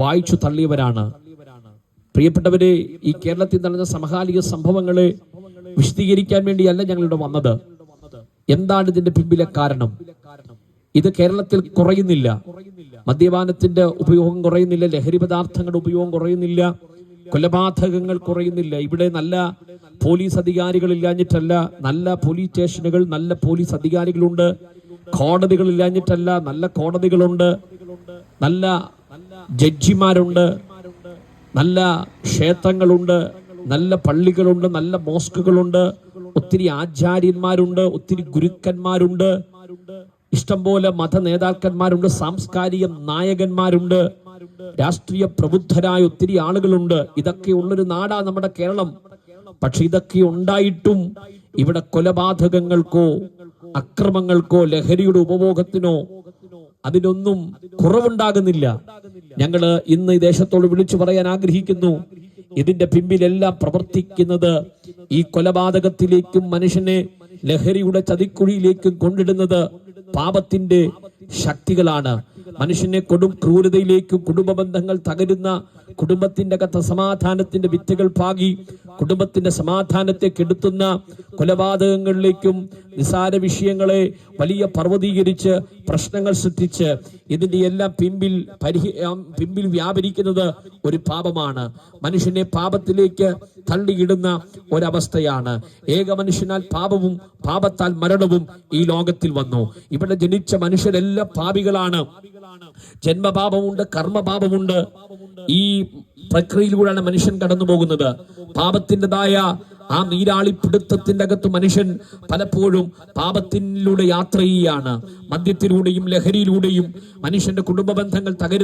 വായിച്ചു തള്ളിയവരാണ്. പ്രിയപ്പെട്ടവരെ, ഈ കേരളത്തിൽ നടന്ന സമകാലിക സംഭവങ്ങളെ വിശദീകരിക്കാൻ വേണ്ടിയല്ല ഞങ്ങളിവിടെ വന്നത്. എന്താണ് ഇതിന്റെ പിമ്പിലെ കാരണം? ഇത് കേരളത്തിൽ കുറയുന്നില്ല. മദ്യപാനത്തിന്റെ ഉപയോഗം കുറയുന്നില്ല, ലഹരി പദാർത്ഥങ്ങളുടെ ഉപയോഗം കുറയുന്നില്ല, കൊലപാതകങ്ങൾ കുറയുന്നില്ല. ഇവിടെ നല്ല പോലീസ് അധികാരികൾ ഇല്ലാഞ്ഞിട്ടല്ല, നല്ല പോലീസ് സ്റ്റേഷനുകൾ, നല്ല പോലീസ് അധികാരികളുണ്ട്. കോടതികൾ ഇല്ലാഞ്ഞിട്ടല്ല, നല്ല കോടതികളുണ്ട്, നല്ല ജഡ്ജിമാരുണ്ട്, നല്ല ക്ഷേത്രങ്ങളുണ്ട്, നല്ല പള്ളികളുണ്ട്, നല്ല മോസ്കുകളുണ്ട്, ഒത്തിരി ആചാര്യന്മാരുണ്ട്, ഒത്തിരി ഗുരുക്കന്മാരുണ്ട്, ഇഷ്ടംപോലെ മത നേതാക്കന്മാരുണ്ട്, സാംസ്കാരിക നായകന്മാരുണ്ട്, രാഷ്ട്രീയ പ്രബുദ്ധരായ ഒത്തിരി ആളുകളുണ്ട്. ഇതൊക്കെ ഉള്ളൊരു നാടാ നമ്മുടെ കേരളം. പക്ഷെ ഇതൊക്കെ ഉണ്ടായിട്ടും ഇവിടെ കൊലപാതകങ്ങൾക്കോ അക്രമങ്ങൾക്കോ ലഹരിയുടെ ഉപഭോഗത്തിനോ അതിനൊന്നും കുറവുണ്ടാകുന്നില്ല. ഞങ്ങള് ഇന്ന് ഈ ദേശത്തോട് വിളിച്ചു പറയാൻ ആഗ്രഹിക്കുന്നു, ഇതിന്റെ പിമ്പിലെല്ലാം പ്രവർത്തിക്കുന്നത് ഈ കൊലപാതകത്തിലേക്കും മനുഷ്യനെ ലഹരിയുടെ ചതിക്കുഴിയിലേക്കും കൊണ്ടിടുന്നത് പാപത്തിന്റെ ശക്തികളാണ്. മനുഷ്യനെ കൊടും ക്രൂരതയിലേക്കും, കുടുംബ ബന്ധങ്ങൾ തകരുന്ന, കുടുംബത്തിന്റെ അകത്ത് സമാധാനത്തിന്റെ വിത്തുകൾ പാകി കുടുംബത്തിന്റെ സമാധാനത്തെ കെടുത്തുന്ന കൊലപാതകങ്ങളിലേക്കും നിസാര വിഷയങ്ങളെ വലിയ പർവ്വതീകരിച്ച് പ്രശ്നങ്ങൾ സൃഷ്ടിച്ച് ഇതിന്റെ എല്ലാം പിമ്പിൽ വ്യാപരിക്കുന്നത് ഒരു പാപമാണ്. മനുഷ്യനെ പാപത്തിലേക്ക് തള്ളിയിടുന്ന ഒരവസ്ഥയാണ്. ഏക മനുഷ്യനാൽ പാപവും പാപത്താൽ മരണവും ഈ ലോകത്തിൽ വന്നു. ഇവിടെ ജനിച്ച മനുഷ്യരെല്ലാം പാപികളാണ്. ജന്മപാപമുണ്ട്, കർമ്മപാപമുണ്ട്. ഈ പ്രക്രിയയിലൂടെയാണ് മനുഷ്യൻ കടന്നു പോകുന്നത്. പാപത്തിൻ്റെതായ ആ നീരാളിപ്പിടുത്തത്തിന്റെ അകത്ത് മനുഷ്യൻ പലപ്പോഴും പാപത്തിലൂടെ യാത്ര ചെയ്യുകയാണ്. മദ്യത്തിലൂടെയും ലഹരിയിലൂടെയും മനുഷ്യന്റെ കുടുംബ ബന്ധങ്ങൾ തകരുന്നു.